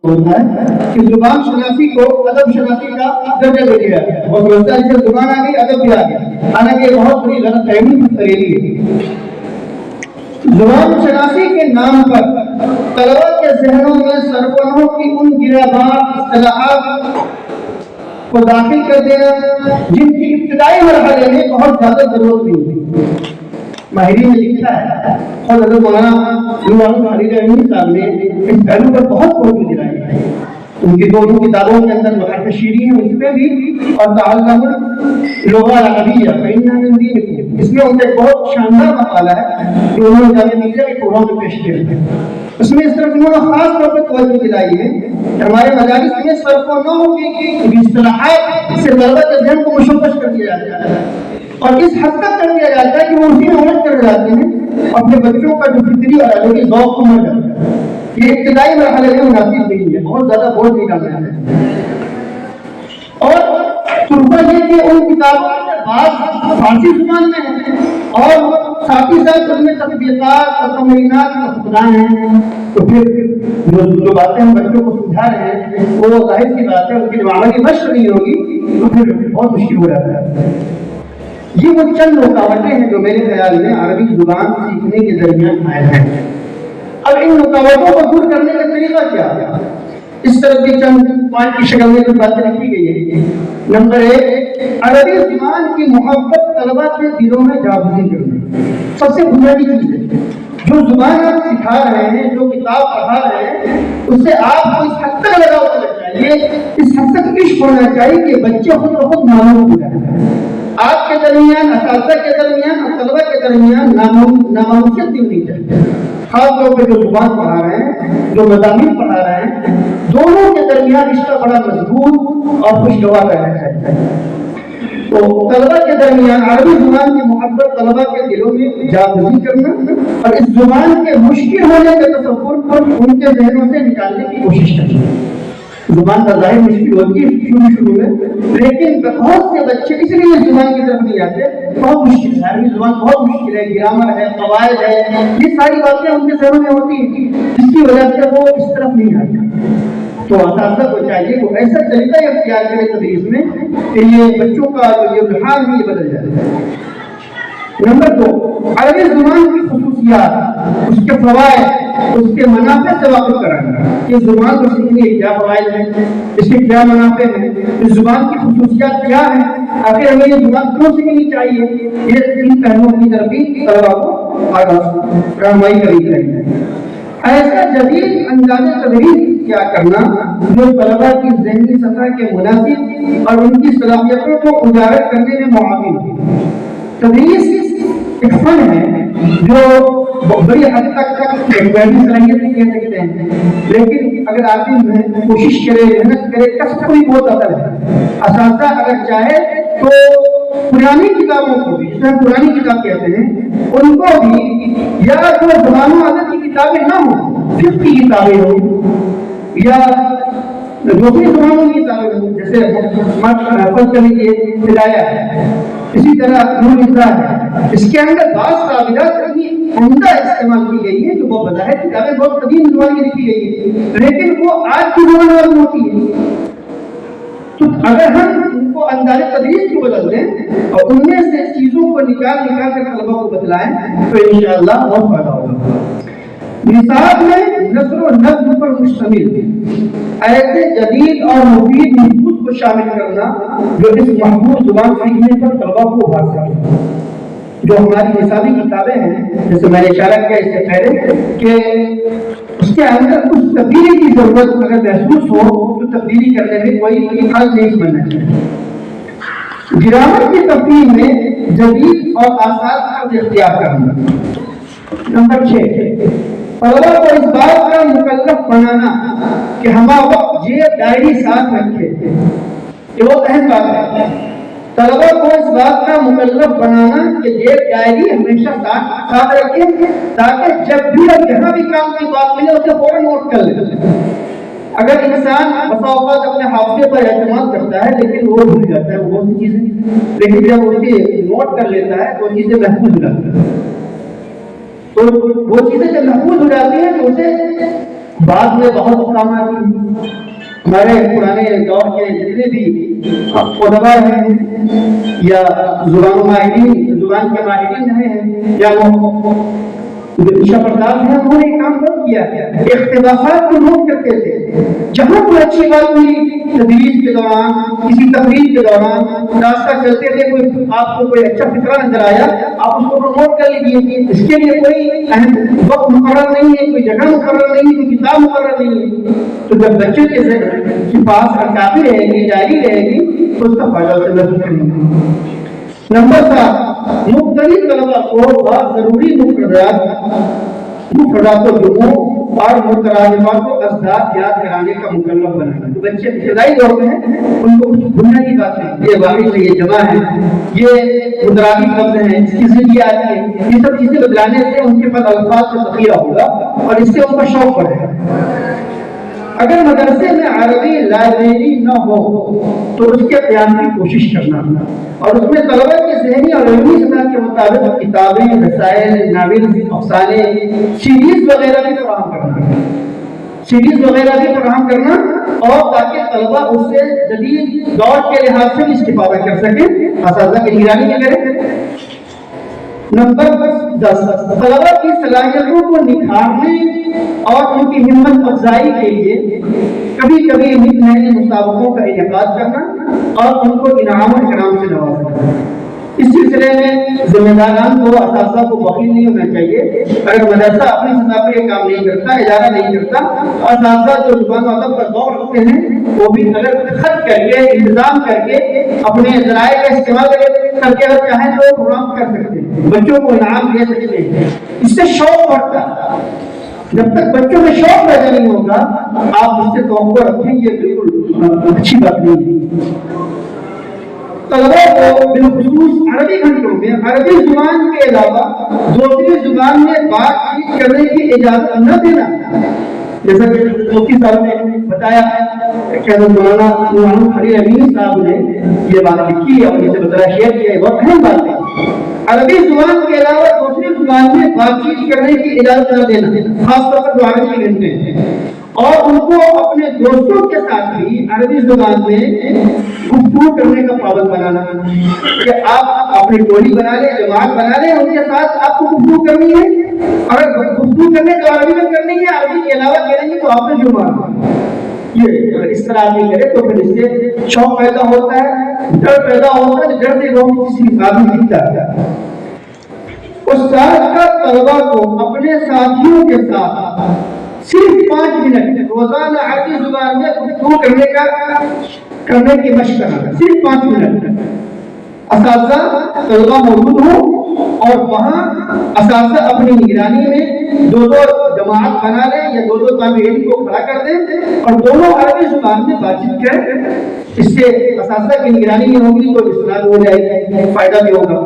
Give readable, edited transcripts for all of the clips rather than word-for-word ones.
ہوتا ہے کہ زبان شناسی کو ادب شناسی کا درجہ دے دیا ہے اور سمجھتا ہے جب زبان آ گئی ادب بھی آ گیا، حالانکہ یہ بہت بڑی غلط فہمی کریلی ہے۔ زبان شناسی کے نام پر طلبا کے ذہنوں میں سرپنوں کی ان گرہبار اصطلاحات کو داخل کر دینا جن کی ابتدائی مرحلے میں بہت زیادہ ضرورت نہیں ہوتی۔ ماہرین نے لکھا ہے اور حضرت مولانا خلیل احمد صاحب نے اس پہلو پر بہت توجہ دلائی ہے۔ ان کی دونوں کتابوں کے اندر محرف شیری ہے، اس میں بھی، اور تعلم اللغة العربية فإنها من دينكم، اس میں ان کا ایک بہت شاندار مقالہ ہے جو انہوں نے جامعہ ملیہ کے پروگرام میں پیش کیا ہے۔ اس میں اس طرح انہوں نے خاص طور پر توجہ دلائی ہے کہ ہمارے مجالس میں صرف و نحو کی اصطلاحات سے طلبہ کے ذہن کو مشوش کر دیا جاتا ہے اور اس حد تک کر دیا جاتا ہے کہ وہ اسی میں عمل کر جاتے ہیں، اپنے بچوں کا جو فطری اور ادبی ذوق کو مر جاتا ہے۔ یہ ابتدائی مرحلے میں مناسب نہیں ہے، بہت زیادہ بوجھ نہیں ڈالنا ہے۔ اور تربہ یہ کہ ان کتابوں کے بعد فارسی زبان میں ہیں اور ساتھ ہی ساتھ ان میں تطبیقات اور تمرینات کا خدان ہیں، تو پھر جو باتیں ہم بچوں کو سمجھا رہے ہیں وہ ظاہر سی بات ہے ان کی جو عملی مشق نہیں ہوگی تو پھر بہت مشکل ہو جاتا ہے۔ یہ وہ چند رکاوٹیں ہیں جو میرے خیال میں عربی زبان سیکھنے کے درمیان آئے ہیں۔ اب ان رکاوٹوں کو دور کرنے کا طریقہ کیا ہے؟ اس طرح کی چند پوائنٹ کی شکل میں کچھ باتیں لکھی گئی ہیں۔ نمبر 1، عربی زبان کی محبت طلبہ کے دلوں میں جاگزی کرنا سب سے بنیادی چیز ہے۔ جو زبان آپ سکھا رہے ہیں، جو کتاب پڑھا رہے ہیں، اس سے آپ کو اس حد تک لگاؤ ہونا چاہیے، اس حد تک عشق ہونا چاہیے کہ بچے خود بخود معلوم ہو جائیں۔ آپ کے درمیان، اساتذہ کے درمیان اور طلبہ کے درمیان نامعلومیت نہیں ہونی چاہیے۔ خاص طور پہ جو زبان پڑھا رہے ہیں، جو مضامین پڑھا رہے ہیں، دونوں کے درمیان رشتہ بڑا مضبوط اور خوشگوار رہنا چاہیے۔ تو طلبہ کے درمیان عربی زبان کی محبت طلبہ کے دلوں میں جاگزی کرنا اور اس زبان کے مشکل ہونے کے تصور کو ان کے ذہنوں سے نکالنے کی کوشش کرنا۔ زبان کا ظاہر مشکل ہوتی ہے شروع میں، لیکن بہت سے بچے اس لیے زبان کی طرف نہیں آتے، بہت مشکل ہے، عربی زبان بہت مشکل ہے، گرامر ہے، قواعد ہے، یہ ساری باتیں ان کے ذہنوں میں ہوتی ہیں جس کی وجہ سے وہ اس طرف نہیں آتے۔ تو اساتذہ کو چاہیے وہ ایسا طریقہ اختیار کرے تدریس میں کہ یہ بچوں کا جو یہ رجحان ہے یہ بدل جائے۔ نمبر 2، عربی زبان کی خصوصیات، اس کے فوائد، اس کے منافع سے واقف کرانا۔ یہ زبان کو سیکھنے کے کیا فوائد ہیں، اس کے کیا منافع ہیں، اس زبان کی خصوصیات کیا ہیں، آخر ہمیں یہ زبان کیوں سیکھنی چاہیے، یہ ان پہلوؤں کی طرف بھی طلبا کو رہنمائی کرنی چاہیے۔ ایسا جدید انداز تدریس کیا کرنا جو طلبا کی ذہنی سطح کے مناسب اور ان کی صلاحیتوں کو اجاگر کرنے میں معاون ہو۔ تدریس ایک فن ہے جو بڑی حد تک صلاحیت نہیں کہہ سکتے ہیں، لیکن اگر آدمی کوشش کرے، محنت کرے، کسب کوئی بہت اثر ہے۔ اساتذہ اگر چاہے تو پرانی کتابوں کو بھی، جس میں پرانی کتاب کہتے ہیں، ان کو بھی، یا جو زبان و ادب کی کتابیں نہ ہوں، فقہ کی کتابیں ہوں یا دوسری زبانوں کی کتابیں ہوں، جیسے فرض کر لیجیے ہدایہ ہے، اسی طرح نور نساء ہے، اس کے اندر بعض تعبیرات اتنی عمدہ استعمال کی گئی ہے کہ وہ بظاہر کتابیں بہت قدیم زبان کی لکھی گئی ہے، لیکن وہ آج کی زبان میں ہوتی ہے۔ تو اگر ہم ان کو انداز تدریس کو بدل دیں اور ان میں سے چیزوں کو نکال کر طلبا کو بتلائیں تو انشاءاللہ بہت فائدہ ہوگا۔ نصاب میں نثر و نظم پر مشتمل ایسے جدید اور مفید نصوص کو شامل کرنا جو اس محفوظ زبان سیکھنے پر طلبا کو ابھار سکے۔ جو ہماری نصابی کتابیں ہیں، جیسے میں نے اشارہ کیا اس سے پہلے کہ اس کے اندر کچھ تبدیلی کی ضرورت اگر محسوس ہو تو تبدیلی کرنے میں کوئی حل نہیں بننا چاہیے۔ گرامر کی تفہیم میں جدید اور آسان طرز اختیار کرنا۔ نمبر 6، طلبا کو اس بات کا مکلف بنانا کہ ہم وقت یہ ڈائری ساتھ رکھے، یہ بہت اہم بات ہے۔ طلبا کو اس بات کا مکلف بنانا کہ یہ ڈائری ہمیشہ ساتھ رکھیں تاکہ جب بھی جہاں بھی کام کی بات ملے اسے فوراً نوٹ کر لیں۔ اگر انسان بسا اوقات اپنے حافظے پر اعتماد کرتا ہے لیکن وہ بھول جاتا ہے وہ بہت سی چیزیں، لیکن جب اسے نوٹ کر لیتا ہے تو چیزیں محفوظ ہو جاتی ہیں۔ تو وہ چیزیں جب محفوظ ہو جاتی ہیں تو اسے بعد میں بہت کام آتی ہیں۔ ہمارے پرانے دور کے جتنے بھی ادبا ہیں یا زبان کے ماہرین ہیں یا شاہ پرداس ہیں، انہوں نے کام بہت کیا ہے، اختلافات کو نوٹ کرتے تھے، جہاں کوئی اچھی بات ہوئی تدریس کے دوران، کسی تقریر کے دوران راستہ چلتے تھے، کوئی آپ کو کوئی اچھا فکرہ نظر آیا، آپ اس کو نوٹ کر لیجیے، اس کے لیے کوئی اہم وقت مقرر نہیں ہے، کوئی جگہ مقرر نہیں ہے، کوئی کتاب مقرر نہیں ہے، تو جب بچے کے پاس کاپی رہے گی، ڈائری رہے گی، تو اس کا فائدہ سے محسوس کریں گے۔ نمبر 7، مختلف طلبہ کو بہت ضروری مفردات و جموں اور مترادفات و اسداد یاد کرانے کا مکلف بنانا۔ جو بچے ابتدائی دور میں ہیں ان کو کچھ بنیادی باتیں، یہ واقعی سے یہ جمع ہے، یہ مترادف لفظ ہیں، اس کی زندگی آتی ہے، یہ سب چیزیں بدلانے سے ان کے پاس الفاظ کا ذخیرہ ہوگا اور اس سے ان کا شوق بڑھے گا۔ اگر مدرسے میں عربی لائبریری نہ ہو تو اس کے قیام کی کوشش کرنا اور اس میں طلبہ کے ذہنی اور علمی سطح کے مطابق کتابیں، رسائل، ناول، افسانے، سیریز وغیرہ بھی فراہم کرنا اور تاکہ طلبہ اس سے جدید دور کے لحاظ سے بھی استفادہ کر سکیں، اساتذہ کی نگرانی میں کریں۔ نمبر 10، طلبہ کی صلاحیتوں کو نکھارنے اور ان کی ہمت افزائی کے لیے کبھی کبھی نئے مسابقوں کا انعقاد کرنا اور ان کو انعام و اکرام سے نوازنا۔ اس سلسلے میں ذمہ داران کو، اساتذہ کو بخیل نہیں ہونا چاہیے۔ اگر مدرسہ اپنی سطح پر یہ کام نہیں کرتا، ادارہ نہیں کرتا، اساتذہ جو زبان و ادب پر غور رکھتے ہیں وہ بھی اگر خط کر کے، انتظام کر کے، اپنے ذرائع کا استعمال کر کے اگر چاہیں تو پروگرام کر سکتے ہیں، بچوں کو انعام دے سکتے ہیں، اس سے شوق بڑھتا ہے۔ جب تک بچوں میں شوق پیدا نہیں ہوگا آپ اس سے توقع رکھیں، یہ بالکل اچھی بات نہیں ہے۔ طلبہ کو بالخصوص عربی گھنٹوں میں عربی زبان کے علاوہ دوسری زبان میں بات چیت کرنے کی اجازت نہ دینا، جیسا کہ مفتی صاحب نے بتایا کہ مولانا خلیل امین صاحب نے یہ بات لکھی ہے اور اسے بطور شیئر کیا ہے، بہت اہم بات ہے۔ عربی زبان کے علاوہ دوسری زبان میں بات چیت کرنے کی اجازت نہ دینا، خاص طور پر جو عربی گھنٹے ہیں، اور ان کو اپنے دوستوں کے ساتھ بھی عربی زبان میں گفتگو کرنے کا پابند بنانا، کہ آپ اپنی ٹولی بنا لیں، جماعت بنا لیں، ان کے ساتھ آپ کو گفتگو کرنی ہے، اگر گفتگو کرنے تو عربی میں کرنی ہے، عربی کے علاوہ کریں گے تو آپ نے جرمانہ۔ یہ اگر اس طرح نہیں کرے تو پھر اس سے شوق پیدا ہوتا ہے، ڈر پیدا ہوتا ہے، ڈر سے لوگ کسی آدمی سیکھتا ہے۔ استاد کا طلبہ کو اپنے ساتھیوں کے ساتھ صرف 5 منٹ روزانہ عربی زبان میں گفتگو کرنے کی مشق کرنا، صرف 5 منٹ۔ اساتذہ طلبہ موجود ہوں اور وہاں اساتذہ اپنی نگرانی میں 2 جماعت بنا لیں یا 2 طالب کو کھڑا کر دیں اور دونوں عربی زبان میں بات چیت کریں، اس سے اساتذہ کی نگرانی میں ہوگی تو اصلاح ہو جائے گی، فائدہ بھی ہوگا۔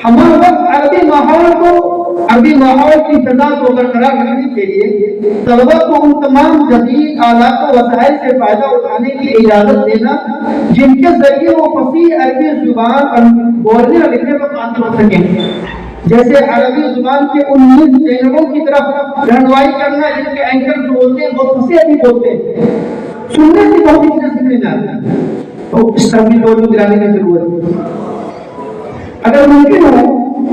ہمارے وقت عربی ماحول کی فضا کو برقرار رکھنے کے لیے طلبہ کو ان تمام جدید آلات و وسائل سے فائدہ اٹھانے کی اجازت دینا جن کے ذریعے وہ فصیح عربی زبان بولنے اور لکھنے پر قادر ہو سکیں، جیسے عربی زبان کے 19 چینلوں کی طرف رہنمائی کرنا جن کے اینکر جو ہوتے ہیں بہت فصیح بھی بولتے ہیں، سننے سے بہت ہی چیزیں سمجھ آتی ہیں، تو اس طرح کی دور میں گرانے کی ضرورت ہے۔ اگر ممکن ہو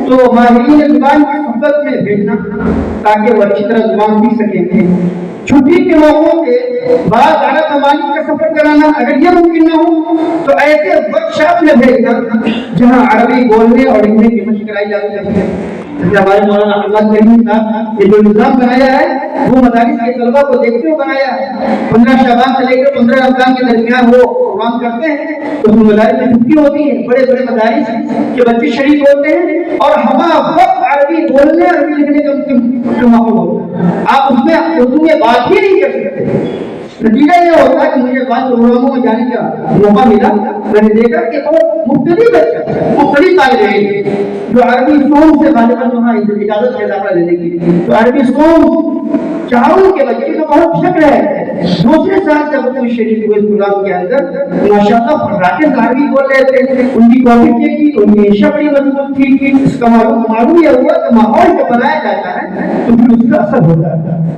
تو ماہرین زبان کی صحبت میں بھیجنا تاکہ وہ اچھی طرح زبان سیکھ سکیں۔ چھٹی کے موقعوں کے بعد اعلیٰ ممالک کا سفر کرانا، اگر یہ ممکن نہ ہو تو ایسے ورک شاپ میں بھیجنا جہاں عربی بولنے اور لکھنے کی مشق کرائی جاتی ہے۔ ہمارے مولانا احمد کریم صاحب یہ جو نظام بنایا ہے وہ مدارس کے طلبہ کو دیکھتے ہوئے بنایا ہے۔ 15 شعبان سے لے کر 15 رمضان کے درمیان وہ پروگرام کرتے ہیں، تو مدارس میں چھٹی ہوتی ہے، بڑے بڑے مدارس کے بچے شریک ہوتے ہیں اور ہمارا وقت عربی بولنے اور عربی لکھنے کا ماحول ہوتا ہے۔ آپ اس میں اردو میں بات ہی نہیں کر سکتے۔ نتیجہ یہ ہوتا ہے کہ مجھے بعض پروگراموں میں جانے کا موقع ملا، میں نے دیکھا کہ وہ مختلف طالب علم جو عربی سونگ سے غالباً وہاں اجازت ہے داخلہ لینے کی، تو عربی سونگ چاروں کے بچے تو بہت شکر ہے، دوسرے سال جب وہ شریف ہوئے پروگرام کے اندر ماشاءاللہ فراٹے عربی بول رہے تھے، ان کی کوالیٹی کی، ان کی عشق بڑی مضبوط تھی۔ اس کا معلوم یہ ہوا کہ ماحول جو بنایا جاتا ہے تو پھر اس کا اثر ہوتا ہے۔